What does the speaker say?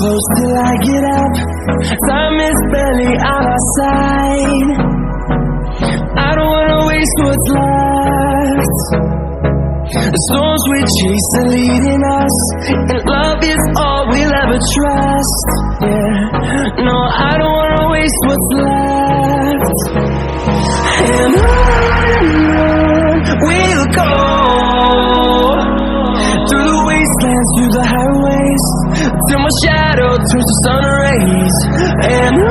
close till I get up. Time is barely on our side. I don't wanna waste what's left. The storms we chase are leading us, and love is all we'll ever trust. Yeah, no, I don't wanna waste what's left. And on we'll go, through the wastelands, through the highways, till my shadow turns to sun rays. And